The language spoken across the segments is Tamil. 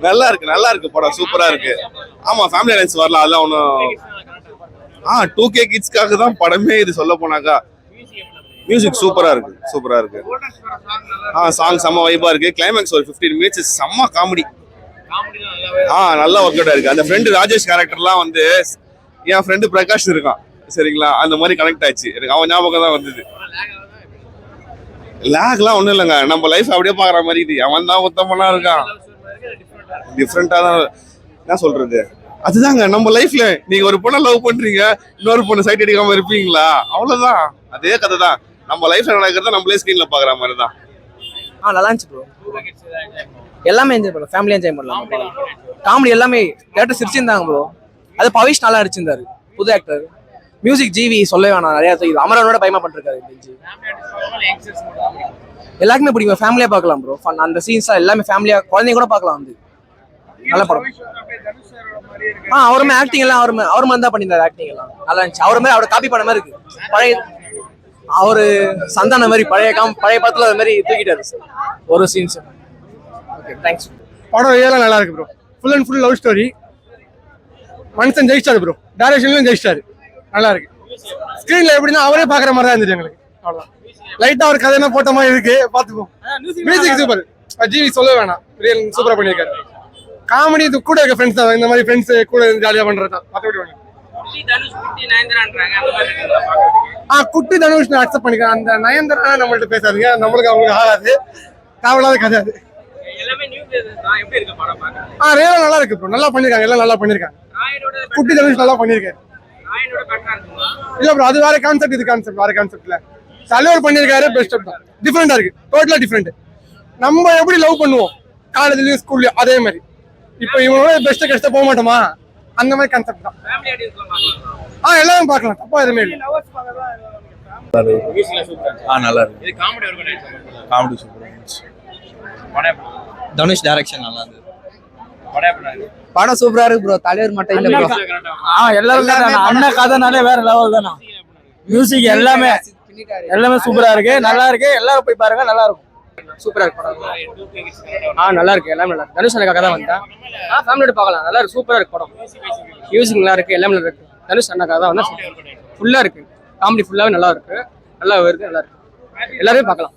நல்லா இருக்கு படம், சூப்பரா இருக்கு. ஆமா, ஃபேமிலி ஆடியன்ஸ் வரலாம், அதெல்லாம் ஒன்றும். 2K கிட்ஸ்க்காக தான் படமே இது, சொல்ல போனாக்கா. மியூசிக் சூப்பரா இருக்கு. சாங் செம்ம வைபா இருக்கு. கிளைமேக்ஸ் ஒரு 15 மினிட்ஸ் செம்ம காமெடி. நல்லா ஒர்க் அவுட் இருக்கு. அந்த ஃப்ரெண்டு ராஜேஷ் கேரக்டர்லாம் வந்து என் ஃப்ரெண்டு பிரகாஷ் இருக்கான் சரிங்களா, அந்த மாதிரி கனெக்ட் ஆச்சு எனக்கு. அவன் ஞாபகம் தான் வந்தது. லேக்லாம் ஒன்றும் இல்லைங்க, நம்ம லைஃப் அப்படியே பார்க்குற மாதிரி இது. அவன் தான் உத்தமனா இருக்கான், டிஃப்ரெண்டா தான். என்ன சொல்றது, அதுதாங்க நம்ம லைஃப்ல. நீங்க ஒரு பொண்ணை லவ் பண்றீங்க, இன்னொரு பொண்ணு சைட் அடிக்காம இருப்பீங்களா? அவ்வளவுதான், அதே கதை தான். நம்ம லைஃப்ல நடக்கிறத நம்மளே ஸ்கிரீன்ல பாக்குற மாதிரி தான். நல்லா இருந்துச்சு ப்ரோ. எல்லாமே என்ஜாய் பண்ணலாம், ஃபேமிலி என்ஜாய் பண்ணலாம். காமெடி எல்லாமே டேரக்டர் சிரிச்சிருந்தாங்க ப்ரோ. அது பவிஷ் நல்லா அடிச்சிருந்தாரு, புது ஆக்டர். மியூசிக் ஜிவி சொல்ல வேணாம், நிறைய இது அமரனோட பயமா பண்ணிருக்காரு. எல்லாருக்குமே பிடிக்கும், ஃபேமிலியா பார்க்கலாம் ப்ரோ. அந்த சீன்ஸ் எல்லாமே ஃபேமிலியா, குழந்தைங்க கூட பார்க்கலாம். வந்து நல்ல படம். அவருமே ஆக்டிங் எல்லாம் அவர் மாதிரி தான் பண்ணியிருந்தாரு. ஆக்டிங் எல்லாம் நல்லா இருந்துச்சு. அவர் மாதிரி அவரை காப்பி பண்ண மாதிரி இருக்கு. பழைய அவரு சந்தான மாதிரி பழைய படத்துல அது மாதிரி தூக்கிட்டாரு சார் ஒரு சீன்ஸ். Okay, thanks. படம் ஏலாம் நல்லா இருக்கு bro. Full and full love story. மனுஷன் ஜெயிச்சாரு ப்ரோ, டைரக்ஷன்லயும் ஜெயிச்சாரு. நல்லா இருக்கு. ஸ்கிரீன்ல எப்படின்னா அவரே பாக்குற மாதிரி தான் இருந்துச்சு எங்களுக்கு. அவ்வளவுதான். லைட்டா ஒரு கதைனா போட்ட மாதிரி இருக்கு, பாத்துப்போம். மியூசிக் சூப்பர், ஜிவி சொல்ல வேணாம், ரியல் சூப்பரா பண்ணியிருக்காரு. காமெடி இது கூட இருக்க ஃப்ரெண்ட்ஸ் தான், இந்த மாதிரி ஃப்ரெண்ட்ஸ் கூட ஜாலியா பண்றது தான். மற்றபடி ஒண்ணு. குட்டி தனுஷ் அக்செப்ட் பண்ணிக்கிறேன். அந்த நயன்தாரா நம்மள்ட்ட பேசாதீங்க, நம்மளுக்கு அவங்களுக்கு ஆகாது, தேவையில்லாத கதை அது. ரியலா நல்லா இருக்கு ப்ரோ, நல்லா பண்ணிருக்காங்க, எல்லாம் நல்லா பண்ணிருக்காங்க. குட்டி தனுஷ் நல்லா பண்ணிருக்காரு. இல்ல ப்ரோ, அது வேற கான்செப்ட், இது கான்செப்ட் வேற கான்செப்ட்ல தலைவர் பண்ணிருக்காரு. பெஸ்ட் தான், டிஃபரெண்டா இருக்கு, டோட்டலா டிஃபரெண்ட். நம்ம எப்படி லவ் பண்ணுவோம் காலேஜ்லயும் ஸ்கூல்லயும், அதே மாதிரி இப்ப இவனோட பெஸ்ட் கஷ்ட போக மாட்டோமா, அந்த மாதிரி கான்செப்ட் தான். எல்லாரும் பார்க்கலாம், தப்பா எதுவுமே இல்லை. நல்லா இருக்கு. காமெடி சூப்பரா இருந்துச்சு. தனுஷ் டைரக்ஷன் நல்லா இருந்தது. படம் சூப்பரா இருக்கு ப்ரோ. தலைவர் மட்டும் இல்ல ப்ரோ, எல்லாரும் அண்ணா கதைனாலே வேற லெவல் தானா. மியூசிக் எல்லாமே சூப்பரா இருக்கு, நல்லா இருக்கு. எல்லாரும் போய் பாருங்க, நல்லா இருக்கும். சூப்பரா இருக்கு படம். நல்லா இருக்கு, எல்லாமே நல்லா இருக்கு. தனுஷ் அண்ணா கதை வந்தா ஃபேமிலியோட பார்க்கலாம், நல்லா இருக்கு. சூப்பரா இருக்கு படம். மியூசிக் நல்லா இருக்கு, எல்லாமே நல்லா இருக்கு. தனுஷ் அண்ணா கதை வந்தா ஃபுல்லா இருக்கு. காமெடி ஃபுல்லாவே நல்லா இருக்கு, நல்லா இருக்கு, நல்லா இருக்கு. எல்லாரும் பார்க்கலாம்,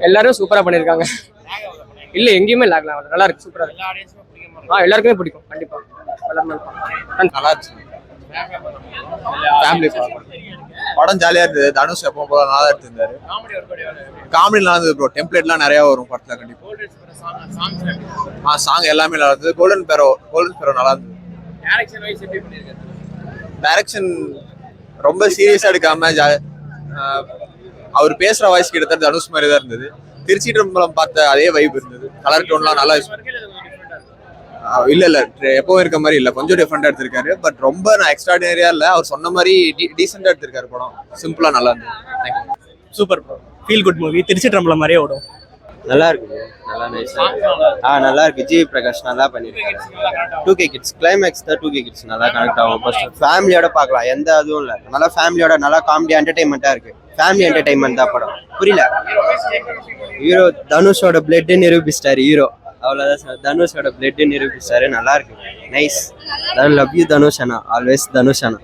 எல்லாரும் சூப்பரா பண்ணிருக்காங்க. இல்ல எங்கேயுமே லாக்லாம், நல்லா இருக்கு, சூப்பரா இருக்கு. எல்லாருக்குமே பிடிக்கும் கண்டிப்பா. நல்லா இருந்துச்சு. ஃபேமிலி படம் ஜாலியா இருந்தது. தனுஷ் எப்போ போல நல்லா எடுத்திருந்தாரு. காமெடி நல்லா இருந்தது ப்ரோ. டெம்ப்ளேட்லாம் நிறைய வரும் படத்துல கண்டிப்பா. சாங் எல்லாமே நல்லா இருந்தது. கோல்டன் பேரோ நல்லா இருந்தது. டைரக்ஷன் ரொம்ப சீரியஸா எடுக்காம அவர் பேசுற வாய்ஸ் கிட்டத்தட்ட தனுஷ் மாதிரி தான் இருந்தது. திருச்சி ட்ரம்பலம் பார்த்த அதே வைப் இருந்தது. கலர் டோன்லாம் நல்லா இல்ல எப்பவும் இருக்க மாதிரி இல்ல, கொஞ்சம் டிஃப்ரெண்டா எடுத்திருக்காரு. பட் ரொம்ப நான் எக்ஸ்ட்ராடினரியா இல்ல, அவர் சொன்ன மாதிரி டீசெண்டா எடுத்திருக்காரு. படம் சிம்பிளா நல்லா இருந்தது. Super bro, feel good movie. Trichy ட்ரம்பலம் மாதிரியே ஓடும். நல்லா இருக்கு, நல்லா நைஸ். நல்லா இருக்கு. ஜிவி பிரகாஷ் நல்லா பண்ணிருக்காரு. 2K கிட்ஸ் கிளைமேக்ஸ் தான். 2K கிட்ஸ் நல்லா கனெக்ட் ஆகும். ஃபர்ஸ்ட் ஃபேமிலியோட பார்க்கலாம், எந்த அதுவும் இல்லை. நல்லா ஃபேமிலியோட நல்லா காமெடி என்டர்டைன்மெண்ட்டா இருக்கு. ஃபேமிலி என்டர்டைன்மெண்ட் தான் படம். புரியல. ஹீரோ தனுஷோட பிளட் நிரூபிச்சிட்டாரு. ஹீரோ அவ்வளோதான் சார். தனுஷோட பிளட் நிரூபிச்சிட்டாரு. நல்லா இருக்கு, நைஸ். லவ் யூ தனுஷ் அண்ணா, ஆல்வேஸ் தனுஷ் அண்ணா.